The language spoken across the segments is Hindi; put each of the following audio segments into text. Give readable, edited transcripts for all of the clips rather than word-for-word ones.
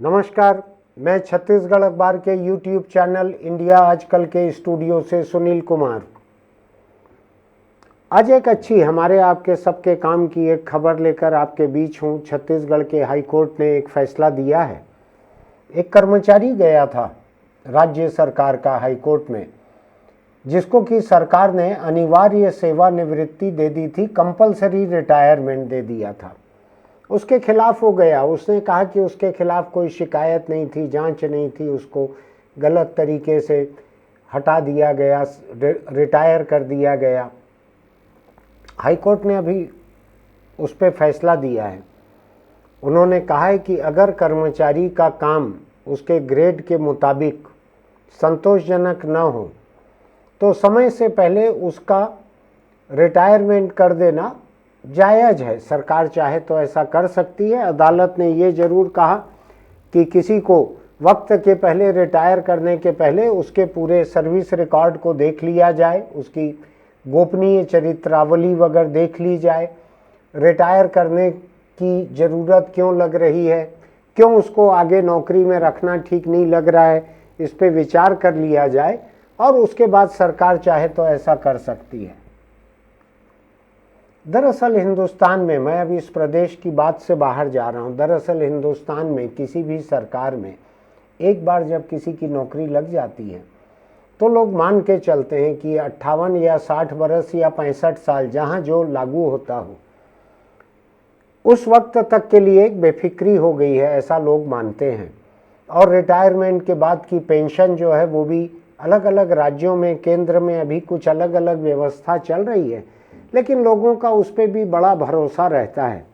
नमस्कार, मैं छत्तीसगढ़ अखबार के यूट्यूब चैनल इंडिया आजकल के स्टूडियो से सुनील कुमार। आज एक अच्छी हमारे आपके सबके काम की एक खबर लेकर आपके बीच हूँ। छत्तीसगढ़ के हाई कोर्ट ने एक फैसला दिया है। एक कर्मचारी गया था राज्य सरकार का हाई कोर्ट में, जिसको कि सरकार ने अनिवार्य सेवानिवृत्ति दे दी थी, कंपलसरी रिटायरमेंट दे दिया था। उसके खिलाफ हो गया। उसने कहा कि उसके खिलाफ कोई शिकायत नहीं थी, जांच नहीं थी, उसको गलत तरीके से हटा दिया गया, रिटायर कर दिया गया। हाई कोर्ट ने अभी उस पर फैसला दिया है। उन्होंने कहा है कि अगर कर्मचारी का काम उसके ग्रेड के मुताबिक संतोषजनक न हो तो समय से पहले उसका रिटायरमेंट कर देना जायज़ है। सरकार चाहे तो ऐसा कर सकती है। अदालत ने ये ज़रूर कहा कि किसी को वक्त के पहले रिटायर करने के पहले उसके पूरे सर्विस रिकॉर्ड को देख लिया जाए, उसकी गोपनीय चरित्रावली वगैरह देख ली जाए, रिटायर करने की ज़रूरत क्यों लग रही है, क्यों उसको आगे नौकरी में रखना ठीक नहीं लग रहा है, इस पे विचार कर लिया जाए और उसके बाद सरकार चाहे तो ऐसा कर सकती है। दरअसल हिंदुस्तान में, मैं अभी इस प्रदेश की बात से बाहर जा रहा हूँ, दरअसल हिंदुस्तान में किसी भी सरकार में एक बार जब किसी की नौकरी लग जाती है तो लोग मान के चलते हैं कि 58 या 60 बरस या 65 साल जहाँ जो लागू होता हो, उस वक्त तक के लिए एक बेफिक्री हो गई है, ऐसा लोग मानते हैं। और रिटायरमेंट के बाद की पेंशन जो है वो भी अलग अलग राज्यों में, केंद्र में अभी कुछ अलग अलग व्यवस्था चल रही है, लेकिन लोगों का उस पर भी बड़ा भरोसा रहता है।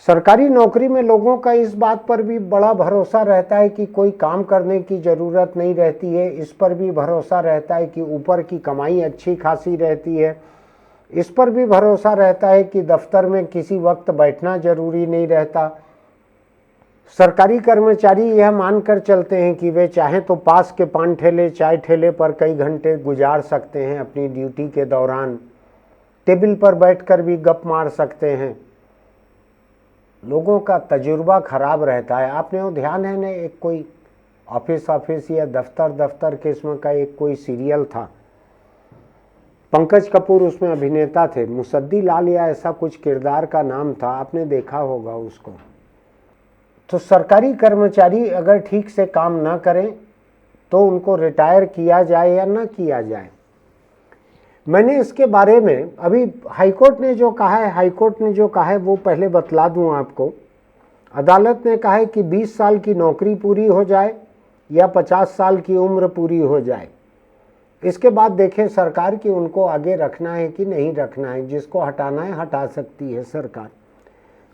सरकारी नौकरी में लोगों का इस बात पर भी बड़ा भरोसा रहता है कि कोई काम करने की ज़रूरत नहीं रहती है। इस पर भी भरोसा रहता है कि ऊपर की कमाई अच्छी खासी रहती है। इस पर भी भरोसा रहता है कि दफ्तर में किसी वक्त बैठना जरूरी नहीं रहता। सरकारी कर्मचारी यह मानकर चलते हैं कि वे चाहें तो पास के पान ठेले, चाय ठेले पर कई घंटे गुजार सकते हैं अपनी ड्यूटी के दौरान, टेबल पर बैठकर भी गप मार सकते हैं। लोगों का तजुर्बा खराब रहता है। आपने वो ध्यान है ना, एक कोई ऑफिस या दफ्तर किस्म का एक कोई सीरियल था, पंकज कपूर उसमें अभिनेता थे, मुसद्दी लाल या ऐसा कुछ किरदार का नाम था, आपने देखा होगा उसको। तो सरकारी कर्मचारी अगर ठीक से काम ना करें तो उनको रिटायर किया जाए या ना किया जाए। मैंने इसके बारे में अभी हाईकोर्ट ने जो कहा है वो पहले बतला दूं आपको। अदालत ने कहा है कि 20 साल की नौकरी पूरी हो जाए या 50 साल की उम्र पूरी हो जाए, इसके बाद देखें सरकार की उनको आगे रखना है कि नहीं रखना है। जिसको हटाना है हटा सकती है सरकार,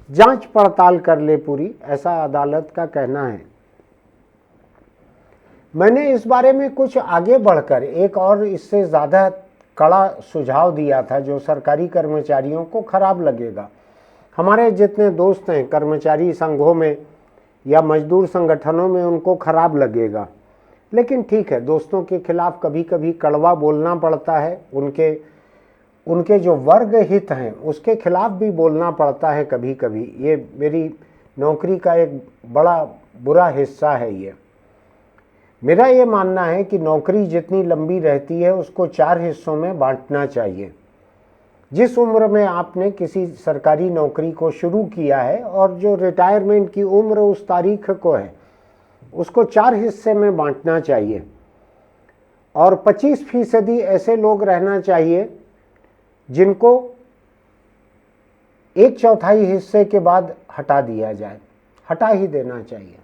जांच पड़ताल कर ले पूरी, ऐसा अदालत का कहना है। मैंने इस बारे में कुछ आगे बढ़कर एक और इससे ज़्यादा कड़ा सुझाव दिया था जो सरकारी कर्मचारियों को खराब लगेगा। हमारे जितने दोस्त हैं कर्मचारी संघों में या मजदूर संगठनों में, उनको खराब लगेगा, लेकिन ठीक है, दोस्तों के खिलाफ कभी कभी कड़वा बोलना पड़ता है। उनके जो वर्ग हित हैं उसके खिलाफ भी बोलना पड़ता है कभी कभी। ये मेरी नौकरी का एक बड़ा बुरा हिस्सा है। ये मेरा ये मानना है कि नौकरी जितनी लंबी रहती है उसको 4 हिस्सों में बांटना चाहिए। जिस उम्र में आपने किसी सरकारी नौकरी को शुरू किया है और जो रिटायरमेंट की उम्र उस तारीख को है, उसको 4 हिस्से में बांटना चाहिए और 25% ऐसे लोग रहना चाहिए जिनको 1/4 हिस्से के बाद हटा दिया जाए, हटा ही देना चाहिए।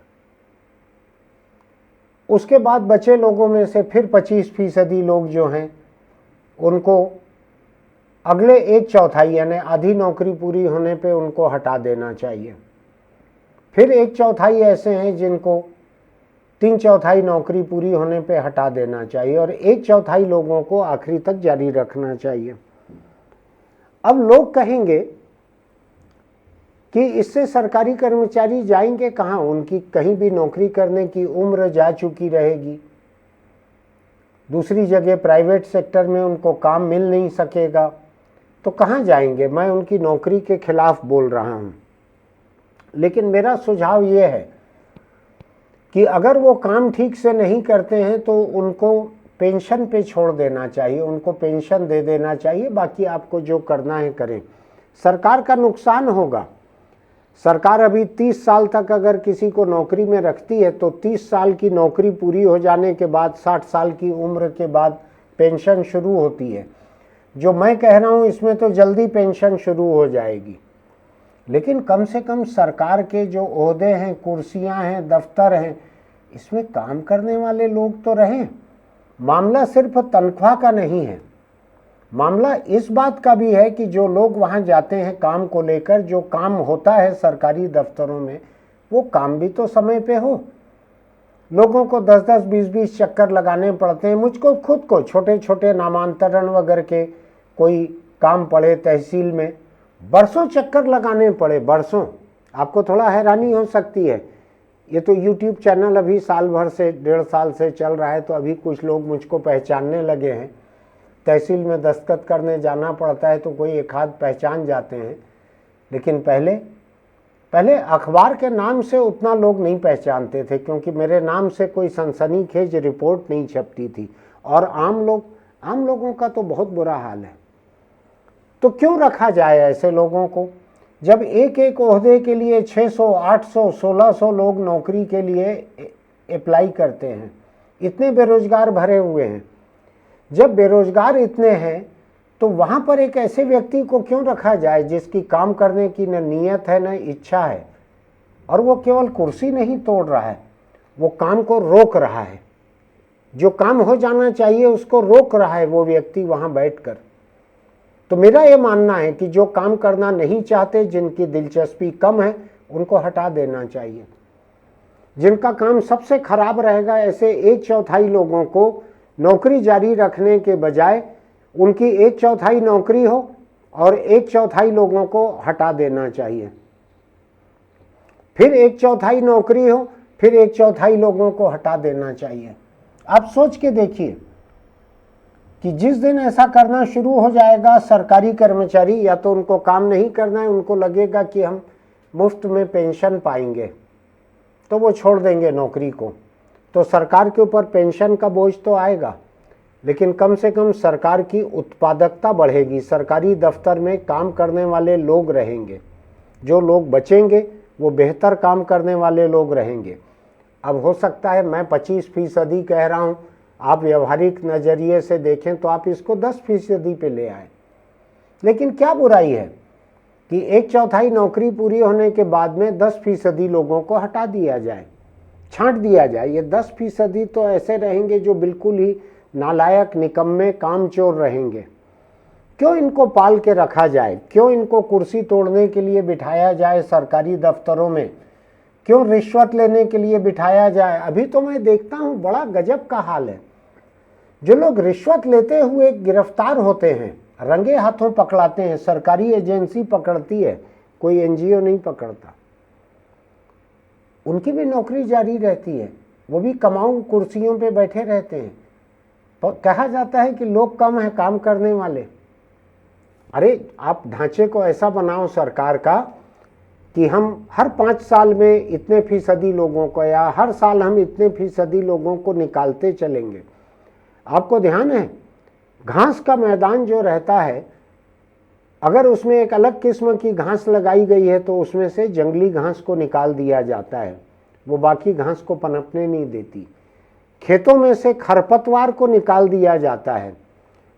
उसके बाद बचे लोगों में से फिर 25% लोग जो हैं उनको अगले 1/4 यानी आधी नौकरी पूरी होने पे उनको हटा देना चाहिए। फिर 1/4 ऐसे हैं जिनको 3/4 नौकरी पूरी होने पे हटा देना चाहिए और 1/4 लोगों को आखिरी तक जारी रखना चाहिए। अब लोग कहेंगे कि इससे सरकारी कर्मचारी जाएंगे कहाँ, उनकी कहीं भी नौकरी करने की उम्र जा चुकी रहेगी, दूसरी जगह प्राइवेट सेक्टर में उनको काम मिल नहीं सकेगा, तो कहाँ जाएंगे। मैं उनकी नौकरी के खिलाफ बोल रहा हूँ, लेकिन मेरा सुझाव ये है कि अगर वो काम ठीक से नहीं करते हैं तो उनको पेंशन पे छोड़ देना चाहिए, उनको पेंशन दे देना चाहिए, बाकी आपको जो करना है करें। सरकार का नुकसान होगा। सरकार अभी 30 साल तक अगर किसी को नौकरी में रखती है तो 30 साल की नौकरी पूरी हो जाने के बाद 60 साल की उम्र के बाद पेंशन शुरू होती है। जो मैं कह रहा हूँ इसमें तो जल्दी पेंशन शुरू हो जाएगी, लेकिन कम से कम सरकार के जो ओहदे हैं, कुर्सियां हैं, दफ्तर हैं, इसमें काम करने वाले लोग तो रहें। मामला सिर्फ तनख्वाह का नहीं है, मामला इस बात का भी है कि जो लोग वहां जाते हैं काम को लेकर, जो काम होता है सरकारी दफ्तरों में, वो काम भी तो समय पे हो। लोगों को 10-10, 20-20 चक्कर लगाने पड़ते हैं। मुझको खुद को छोटे छोटे नामांतरण वगैरह के कोई काम पड़े तहसील में, बरसों चक्कर लगाने पड़े, बरसों। आपको थोड़ा हैरानी हो सकती है, ये तो YouTube चैनल अभी साल भर से, 1.5 साल से चल रहा है, तो अभी कुछ लोग मुझको पहचानने लगे हैं। तहसील में दस्तखत करने जाना पड़ता है तो कोई एक आध पहचान जाते हैं, लेकिन पहले अखबार के नाम से उतना लोग नहीं पहचानते थे, क्योंकि मेरे नाम से कोई सनसनीखेज रिपोर्ट नहीं छपती थी। और आम लोगों का तो बहुत बुरा हाल है। तो क्यों रखा जाए ऐसे लोगों को, जब एक एक ओहदे के लिए 600, 800, 1600 लोग नौकरी के लिए अप्लाई करते हैं। इतने बेरोजगार भरे हुए हैं। जब बेरोजगार इतने हैं तो वहाँ पर एक ऐसे व्यक्ति को क्यों रखा जाए जिसकी काम करने की न नीयत है न इच्छा है, और वो केवल कुर्सी नहीं तोड़ रहा है, वो काम को रोक रहा है। जो काम हो जाना चाहिए उसको रोक रहा है वो व्यक्ति वहाँ बैठकर। तो मेरा ये मानना है कि जो काम करना नहीं चाहते, जिनकी दिलचस्पी कम है, उनको हटा देना चाहिए। जिनका काम सबसे खराब रहेगा, ऐसे 1/4 लोगों को नौकरी जारी रखने के बजाय उनकी 1/4 नौकरी हो और 1/4 लोगों को हटा देना चाहिए। फिर 1/4 नौकरी हो, फिर 1/4 लोगों को हटा देना चाहिए। आप सोच के देखिए कि जिस दिन ऐसा करना शुरू हो जाएगा, सरकारी कर्मचारी, या तो उनको काम नहीं करना है, उनको लगेगा कि हम मुफ्त में पेंशन पाएंगे, तो वो छोड़ देंगे नौकरी को। तो सरकार के ऊपर पेंशन का बोझ तो आएगा, लेकिन कम से कम सरकार की उत्पादकता बढ़ेगी। सरकारी दफ्तर में काम करने वाले लोग रहेंगे, जो लोग बचेंगे वो बेहतर काम करने वाले लोग रहेंगे। अब हो सकता है मैं 25% कह रहा हूँ, आप व्यवहारिक नज़रिए से देखें तो आप इसको 10% पे ले आए, लेकिन क्या बुराई है कि 1/4 नौकरी पूरी होने के बाद में 10% लोगों को हटा दिया जाए, छांट दिया जाए। ये 10% तो ऐसे रहेंगे जो बिल्कुल ही नालायक, निकम्मे, कामचोर रहेंगे। क्यों इनको पाल के रखा जाए? क्यों इनको कुर्सी तोड़ने के लिए बिठाया जाए सरकारी दफ्तरों में? क्यों रिश्वत लेने के लिए बिठाया जाए? अभी तो मैं देखता हूँ बड़ा गजब का हाल है। जो लोग रिश्वत लेते हुए गिरफ्तार होते हैं, रंगे हाथों पकड़ाते हैं, सरकारी एजेंसी पकड़ती है, कोई एनजीओ नहीं पकड़ता, उनकी भी नौकरी जारी रहती है, वो भी कमाऊ कुर्सियों पे बैठे रहते हैं। तो कहा जाता है कि लोग कम हैं काम करने वाले। अरे आप ढांचे को ऐसा बनाओ सरकार का कि हम हर 5 साल में इतने फीसदी लोगों को, या हर साल हम इतने फीसदी लोगों को निकालते चलेंगे। आपको ध्यान है, घास का मैदान जो रहता है, अगर उसमें एक अलग किस्म की घास लगाई गई है तो उसमें से जंगली घास को निकाल दिया जाता है, वो बाकी घास को पनपने नहीं देती। खेतों में से खरपतवार को निकाल दिया जाता है।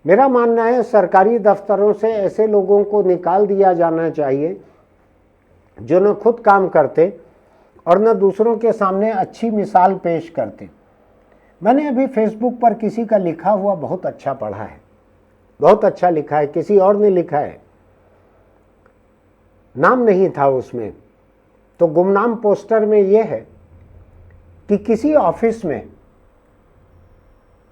मेरा मानना है सरकारी दफ्तरों से ऐसे लोगों को निकाल दिया जाना चाहिए जो न खुद काम करते और न दूसरों के सामने अच्छी मिसाल पेश करते। मैंने अभी फेसबुक पर किसी का लिखा हुआ बहुत अच्छा पढ़ा है, बहुत अच्छा लिखा है, किसी और ने लिखा है, नाम नहीं था उसमें, तो गुमनाम पोस्टर में यह है कि किसी ऑफिस में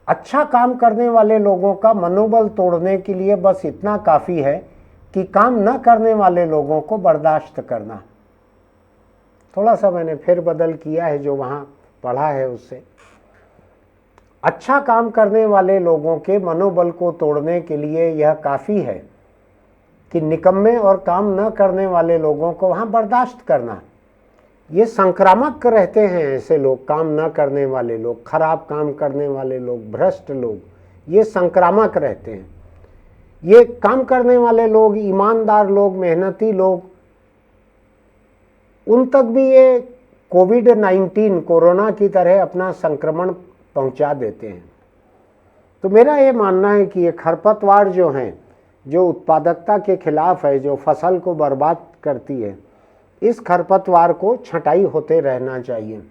अच्छा काम करने वाले लोगों का मनोबल तोड़ने के लिए बस इतना काफ़ी है कि काम न करने वाले लोगों को बर्दाश्त करना। थोड़ा सा मैंने फेर बदल किया है जो वहाँ पढ़ा है उससे। अच्छा काम करने वाले लोगों के मनोबल को तोड़ने के लिए यह काफ़ी है कि निकम्मे और काम न करने वाले लोगों को वहाँ बर्दाश्त करना। ये संक्रामक रहते हैं ऐसे लोग, काम न करने वाले लोग, खराब काम करने वाले लोग, भ्रष्ट लोग, ये संक्रामक रहते हैं। ये काम करने वाले लोग, ईमानदार लोग, मेहनती लोग, उन तक भी ये कोविड-19 कोरोना की तरह अपना संक्रमण पहुंचा देते हैं। तो मेरा ये मानना है कि ये खरपतवार जो हैं, जो उत्पादकता के खिलाफ है, जो फसल को बर्बाद करती है, इस खरपतवार को छंटाई होते रहना चाहिए।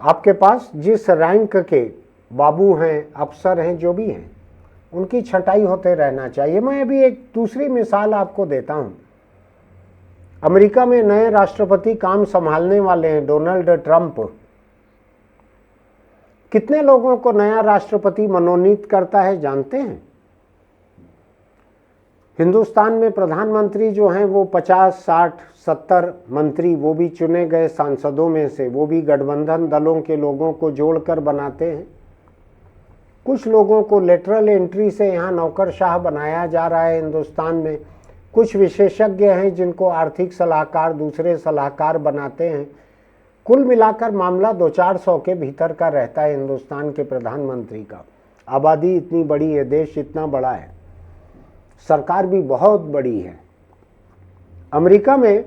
आपके पास जिस रैंक के बाबू हैं, अफसर हैं, जो भी हैं, उनकी छंटाई होते रहना चाहिए। मैं अभी एक दूसरी मिसाल आपको देता हूं। अमेरिका में नए राष्ट्रपति काम संभालने वाले हैं, डोनाल्ड ट्रंप। कितने लोगों को नया राष्ट्रपति मनोनीत करता है जानते हैं? हिंदुस्तान में प्रधानमंत्री जो हैं वो 50, 60, 70 मंत्री, वो भी चुने गए सांसदों में से, वो भी गठबंधन दलों के लोगों को जोड़कर बनाते हैं। कुछ लोगों को लेटरल एंट्री से यहाँ नौकरशाह बनाया जा रहा है हिंदुस्तान में। कुछ विशेषज्ञ हैं जिनको आर्थिक सलाहकार, दूसरे सलाहकार बनाते हैं। कुल मिलाकर मामला 200-400 के भीतर का रहता है हिंदुस्तान के प्रधानमंत्री का। आबादी इतनी बड़ी है, देश इतना बड़ा है, सरकार भी बहुत बड़ी है। अमेरिका में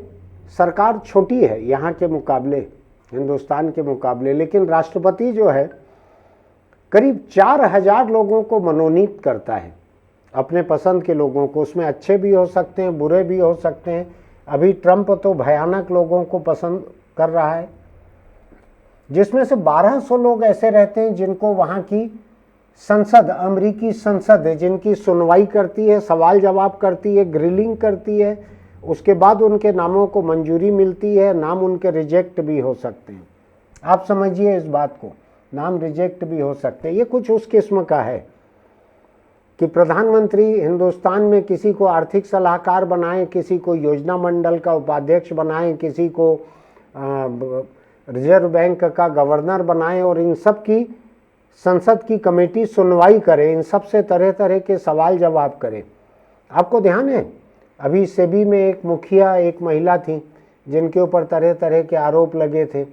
सरकार छोटी है यहाँ के मुकाबले, हिंदुस्तान के मुकाबले, लेकिन राष्ट्रपति जो है करीब 4000 लोगों को मनोनीत करता है, अपने पसंद के लोगों को। उसमें अच्छे भी हो सकते हैं, बुरे भी हो सकते हैं। अभी ट्रंप तो भयानक लोगों को पसंद कर रहा है, जिसमें से 1200 लोग ऐसे रहते हैं जिनको वहाँ की संसद, अमेरिकी संसद है, जिनकी सुनवाई करती है, सवाल जवाब करती है, ग्रिलिंग करती है, उसके बाद उनके नामों को मंजूरी मिलती है। नाम उनके रिजेक्ट भी हो सकते हैं। आप समझिए इस बात को, नाम रिजेक्ट भी हो सकते हैं। ये कुछ उस किस्म का है कि प्रधानमंत्री हिंदुस्तान में किसी को आर्थिक सलाहकार बनाएं, किसी को योजना मंडल का उपाध्यक्ष बनाएं, किसी को रिजर्व बैंक का गवर्नर बनाएं, और इन सब की संसद की कमेटी सुनवाई करे, इन सब से तरह तरह के सवाल जवाब करे। आपको ध्यान है अभी सेबी में एक मुखिया, एक महिला थी जिनके ऊपर तरह तरह के आरोप लगे थे।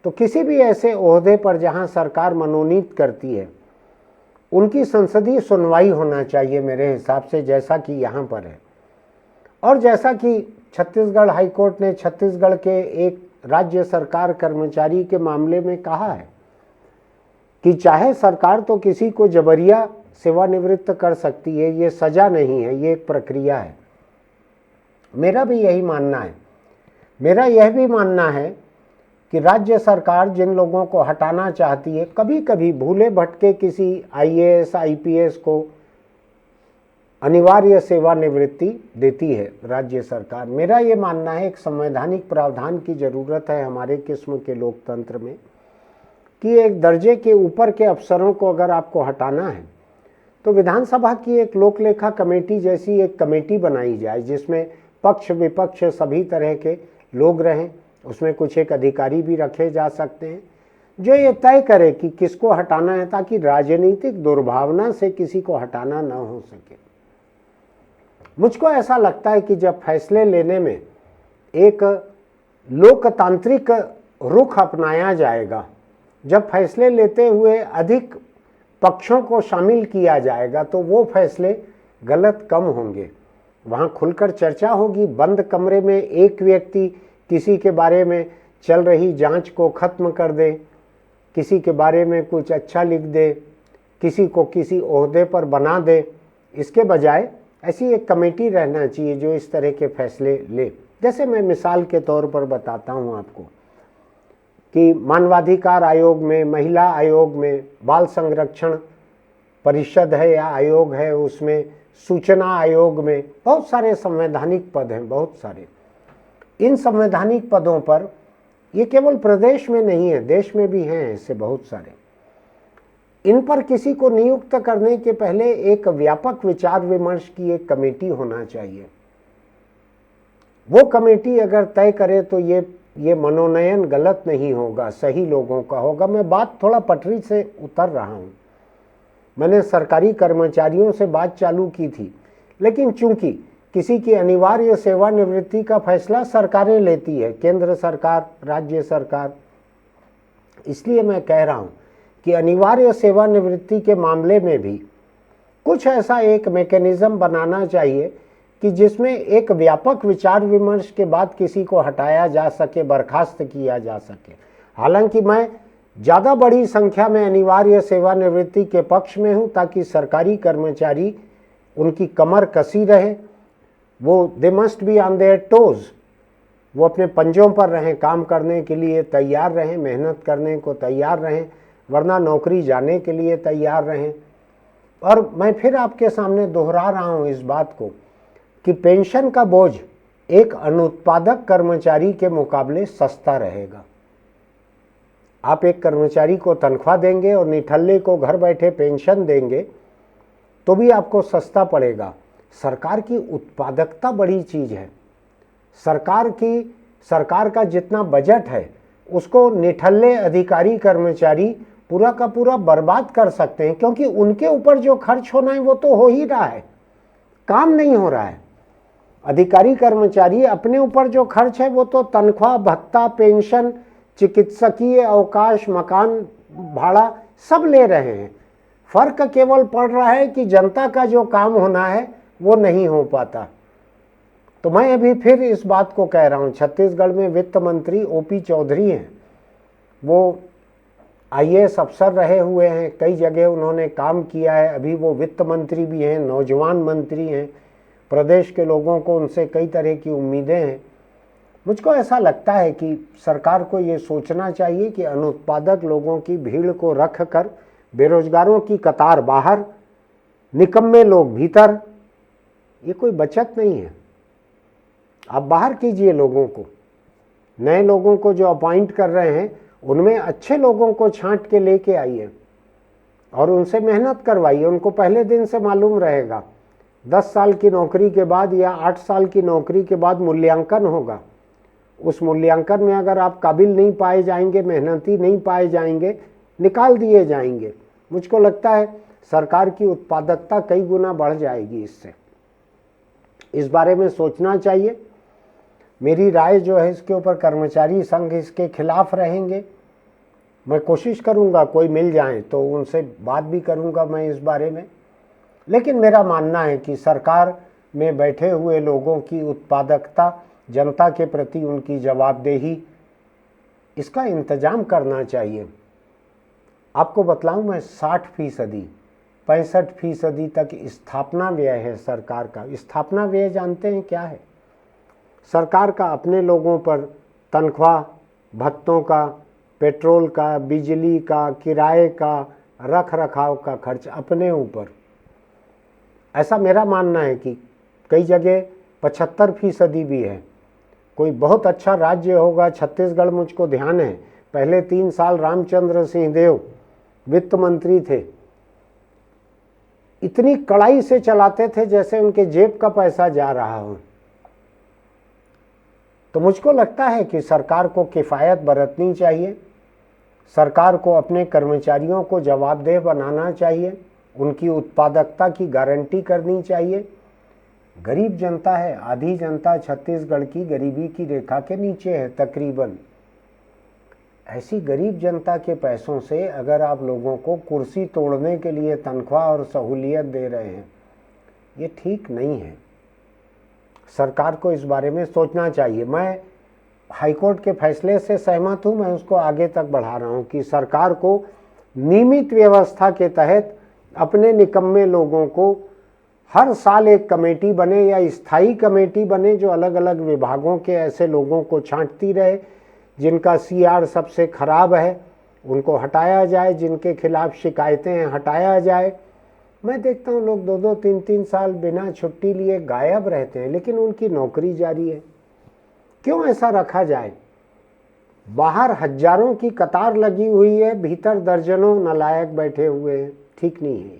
तो किसी भी ऐसे ओहदे पर जहां सरकार मनोनीत करती है, उनकी संसदीय सुनवाई होना चाहिए मेरे हिसाब से, जैसा कि यहाँ पर है। और जैसा कि छत्तीसगढ़ हाईकोर्ट ने छत्तीसगढ़ के एक राज्य सरकार कर्मचारी के मामले में कहा है कि चाहे सरकार तो किसी को जबरिया सेवानिवृत्त कर सकती है, ये सजा नहीं है, ये एक प्रक्रिया है। मेरा भी यही मानना है। मेरा यह भी मानना है कि राज्य सरकार जिन लोगों को हटाना चाहती है, कभी कभी भूले भटके किसी IAS IPS को अनिवार्य सेवानिवृत्ति देती है राज्य सरकार। मेरा ये मानना है एक संवैधानिक प्रावधान की ज़रूरत है हमारे किस्म के लोकतंत्र में कि एक दर्जे के ऊपर के अफसरों को अगर आपको हटाना है तो विधानसभा की एक लोक लेखा कमेटी जैसी एक कमेटी बनाई जाए, जिसमें पक्ष विपक्ष सभी तरह के लोग रहें। उसमें कुछ एक अधिकारी भी रखे जा सकते हैं जो ये तय करे कि किसको हटाना है, ताकि राजनीतिक दुर्भावना से किसी को हटाना ना हो सके। मुझको ऐसा लगता है कि जब फैसले लेने में एक लोकतांत्रिक रुख अपनाया जाएगा, जब फैसले लेते हुए अधिक पक्षों को शामिल किया जाएगा, तो वो फैसले गलत कम होंगे। वहाँ खुलकर चर्चा होगी, बंद कमरे में एक व्यक्ति किसी के बारे में चल रही जांच को ख़त्म कर दे, किसी के बारे में कुछ अच्छा लिख दे, किसी को किसी ओहदे पर बना दे। इसके बजाय ऐसी एक कमेटी रहना चाहिए जो इस तरह के फैसले ले। जैसे मैं मिसाल के तौर पर बताता हूँ आपको कि मानवाधिकार आयोग में, महिला आयोग में, बाल संरक्षण परिषद है या आयोग है, उसमें सूचना आयोग में बहुत सारे संवैधानिक पद हैं, बहुत सारे। इन संवैधानिक पदों पर, ये केवल प्रदेश में नहीं है, देश में भी हैं ऐसे बहुत सारे। इन पर किसी को नियुक्त करने के पहले एक व्यापक विचार विमर्श की एक कमेटी होना चाहिए। वो कमेटी अगर तय करे तो ये मनोनयन गलत नहीं होगा, सही लोगों का होगा। मैं बात थोड़ा पटरी से उतर रहा हूँ। मैंने सरकारी कर्मचारियों से बात चालू की थी, लेकिन चूंकि किसी की अनिवार्य सेवानिवृत्ति का फैसला सरकारें लेती है, केंद्र सरकार, राज्य सरकार। इसलिए मैं कह रहा हूं कि अनिवार्य सेवानिवृत्ति के मामले में भी कुछ ऐसा एक मैकेनिज्म बनाना चाहिए कि जिसमें एक व्यापक विचार विमर्श के बाद किसी को हटाया जा सके, बर्खास्त किया जा सके। हालांकि मैं ज़्यादा बड़ी संख्या में अनिवार्य सेवानिवृत्ति के पक्ष में हूं, ताकि सरकारी कर्मचारी, उनकी कमर कसी रहे, वो they must be on their toes, वो अपने पंजों पर रहें, काम करने के लिए तैयार रहें, मेहनत करने को तैयार रहें, वरना नौकरी जाने के लिए तैयार रहें। और मैं फिर आपके सामने दोहरा रहा हूं इस बात को कि पेंशन का बोझ एक अनुत्पादक कर्मचारी के मुकाबले सस्ता रहेगा। आप एक कर्मचारी को तनख्वाह देंगे और निठल्ले को घर बैठे पेंशन देंगे तो भी आपको सस्ता पड़ेगा। सरकार की उत्पादकता बड़ी चीज है। सरकार का जितना बजट है उसको निठल्ले अधिकारी कर्मचारी पूरा का पूरा बर्बाद कर सकते हैं, क्योंकि उनके ऊपर जो खर्च होना है वो तो हो ही रहा है, काम नहीं हो रहा है। अधिकारी कर्मचारी अपने ऊपर जो खर्च है वो तो तनख्वाह, भत्ता, पेंशन, चिकित्सकीय अवकाश, मकान भाड़ा सब ले रहे हैं। फर्क केवल पड़ रहा है कि जनता का जो काम होना है वो नहीं हो पाता। तो मैं अभी फिर इस बात को कह रहा हूं, छत्तीसगढ़ में वित्त मंत्री ओपी चौधरी हैं, वो आईएएस अफसर रहे हुए हैं, कई जगह उन्होंने काम किया है, अभी वो वित्त मंत्री भी हैं, नौजवान मंत्री हैं। प्रदेश के लोगों को उनसे कई तरह की उम्मीदें हैं। मुझको ऐसा लगता है कि सरकार को ये सोचना चाहिए कि अनुत्पादक लोगों की भीड़ को रख कर, बेरोजगारों की कतार बाहर, निकम्मे लोग भीतर, ये कोई बचत नहीं है। आप बाहर कीजिए लोगों को, नए लोगों को जो अपॉइंट कर रहे हैं उनमें अच्छे लोगों को छांट के लेके आइए और उनसे मेहनत करवाइए। उनको पहले दिन से मालूम रहेगा, 10 साल की नौकरी के बाद या 8 साल की नौकरी के बाद मूल्यांकन होगा। उस मूल्यांकन में अगर आप काबिल नहीं पाए जाएंगे, मेहनती नहीं पाए जाएंगे, निकाल दिए जाएंगे। मुझको लगता है सरकार की उत्पादकता कई गुना बढ़ जाएगी इससे। इस बारे में सोचना चाहिए। मेरी राय जो है इसके ऊपर, कर्मचारी संघ इसके खिलाफ रहेंगे। मैं कोशिश करूंगा कोई मिल जाए तो उनसे बात भी करूंगा मैं इस बारे में। लेकिन मेरा मानना है कि सरकार में बैठे हुए लोगों की उत्पादकता, जनता के प्रति उनकी जवाबदेही, इसका इंतजाम करना चाहिए। आपको बतलाऊं मैं, 60%, 65% तक स्थापना व्यय है सरकार का। स्थापना व्यय जानते हैं क्या है? सरकार का अपने लोगों पर तनख्वाह, भत्तों का, पेट्रोल का, बिजली का, किराए का, रख रखाव का खर्च अपने ऊपर। ऐसा मेरा मानना है कि कई जगह 75% भी है। कोई बहुत अच्छा राज्य होगा, छत्तीसगढ़ मुझको ध्यान है, पहले 3 साल रामचंद्र सिंह देव वित्त मंत्री थे, इतनी कड़ाई से चलाते थे जैसे उनके जेब का पैसा जा रहा हो। तो मुझको लगता है कि सरकार को किफ़ायत बरतनी चाहिए। सरकार को अपने कर्मचारियों को जवाबदेह बनाना चाहिए, उनकी उत्पादकता की गारंटी करनी चाहिए। गरीब जनता है, आधी जनता छत्तीसगढ़ की गरीबी की रेखा के नीचे है तकरीबन। ऐसी गरीब जनता के पैसों से अगर आप लोगों को कुर्सी तोड़ने के लिए तनख्वाह और सहूलियत दे रहे हैं, ये ठीक नहीं है। सरकार को इस बारे में सोचना चाहिए। मैं हाईकोर्ट के फैसले से सहमत हूं, मैं उसको आगे तक बढ़ा रहा हूं कि सरकार को नियमित व्यवस्था के तहत अपने निकम्मे लोगों को हर साल एक कमेटी बने या स्थायी कमेटी बने जो अलग अलग विभागों के ऐसे लोगों को छांटती रहे जिनका सीआर सबसे खराब है, उनको हटाया जाए, जिनके खिलाफ शिकायतें हैं हटाया जाए। मैं देखता हूँ लोग 2-2, 3-3 साल बिना छुट्टी लिए गायब रहते हैं, लेकिन उनकी नौकरी जारी है। क्यों ऐसा रखा जाए? बाहर हजारों की कतार लगी हुई है, भीतर दर्जनों नालायक बैठे हुए हैं। ठीक नहीं है।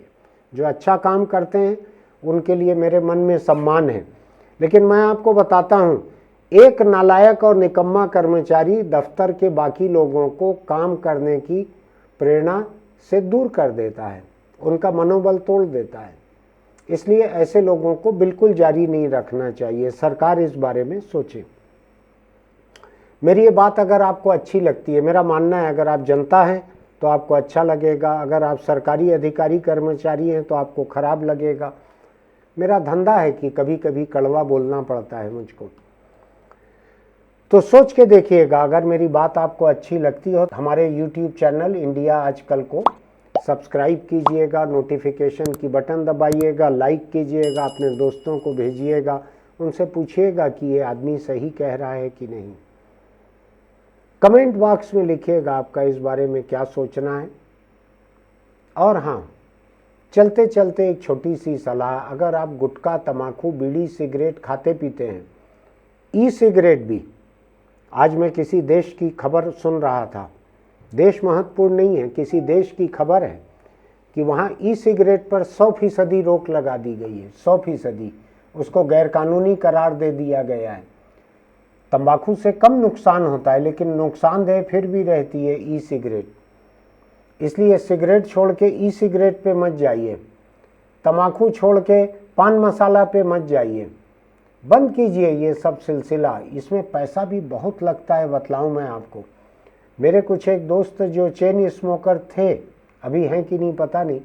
जो अच्छा काम करते हैं उनके लिए मेरे मन में सम्मान है, लेकिन मैं आपको बताता हूँ, एक नालायक और निकम्मा कर्मचारी दफ्तर के बाकी लोगों को काम करने की प्रेरणा से दूर कर देता है, उनका मनोबल तोड़ देता है। इसलिए ऐसे लोगों को बिल्कुल जारी नहीं रखना चाहिए। सरकार इस बारे में सोचे। मेरी ये बात अगर आपको अच्छी लगती है, मेरा मानना है अगर आप जनता हैं तो आपको अच्छा लगेगा, अगर आप सरकारी अधिकारी कर्मचारी हैं तो आपको खराब लगेगा। मेरा धंधा है कि कभी कभी कड़वा बोलना पड़ता है मुझको। तो सोच के देखिएगा, अगर मेरी बात आपको अच्छी लगती हो हमारे YouTube चैनल इंडिया आजकल को सब्सक्राइब कीजिएगा, नोटिफिकेशन की बटन दबाइएगा, लाइक कीजिएगा, अपने दोस्तों को भेजिएगा, उनसे पूछिएगा कि ये आदमी सही कह रहा है कि नहीं। कमेंट बॉक्स में लिखिएगा आपका इस बारे में क्या सोचना है। और हाँ, चलते चलते एक छोटी सी सलाह, अगर आप गुटखा, तम्बाकू, बीड़ी, सिगरेट खाते पीते हैं, ई सिगरेट भी, आज मैं किसी देश की खबर सुन रहा था, देश महत्वपूर्ण नहीं है, किसी देश की खबर है कि वहाँ ई सिगरेट पर 100% रोक लगा दी गई है। 100% उसको गैरकानूनी करार दे दिया गया है। तंबाकू से कम नुकसान होता है लेकिन नुकसानदेह फिर भी रहती है ई सिगरेट। इसलिए सिगरेट छोड़ के ई सिगरेट पे मत जाइए, तंबाकू छोड़ के पान मसाला पे मत जाइए, बंद कीजिए ये सब सिलसिला। इसमें पैसा भी बहुत लगता है, बतलाऊं मैं आपको। मेरे कुछ एक दोस्त जो चेन स्मोकर थे, अभी हैं कि नहीं पता नहीं,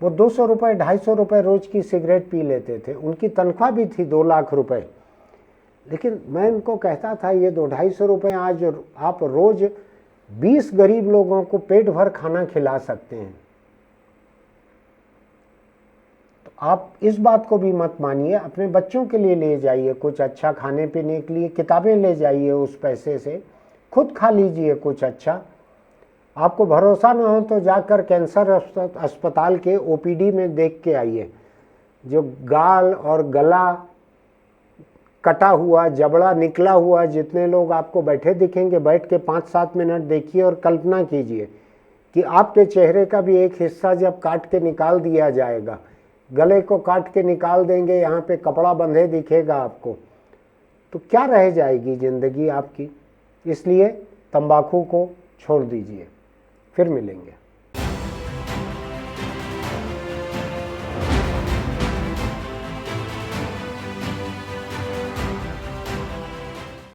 वो 200 रुपये 250 रुपये रोज की सिगरेट पी लेते थे। उनकी तनख्वाह भी थी 2 लाख रुपए। लेकिन मैं उनको कहता था ये 200-250 रुपये आज आप रोज 20 गरीब लोगों को पेट भर खाना खिला सकते हैं। तो आप इस बात को भी मत मानिए, अपने बच्चों के लिए ले जाइए कुछ अच्छा खाने पीने के लिए, किताबें ले जाइए, उस पैसे से खुद खा लीजिए कुछ अच्छा। आपको भरोसा ना हो तो जाकर कैंसर अस्पताल के OPD में देख के आइए। जो गाल और गला कटा हुआ, जबड़ा निकला हुआ जितने लोग आपको बैठे दिखेंगे, बैठ के 5-7 मिनट देखिए और कल्पना कीजिए कि आपके चेहरे का भी एक हिस्सा जब काट के निकाल दिया जाएगा, गले को काट के निकाल देंगे, यहाँ पे कपड़ा बंधे दिखेगा आपको, तो क्या रह जाएगी ज़िंदगी आपकी। इसलिए तंबाकू को छोड़ दीजिए। फिर मिलेंगे।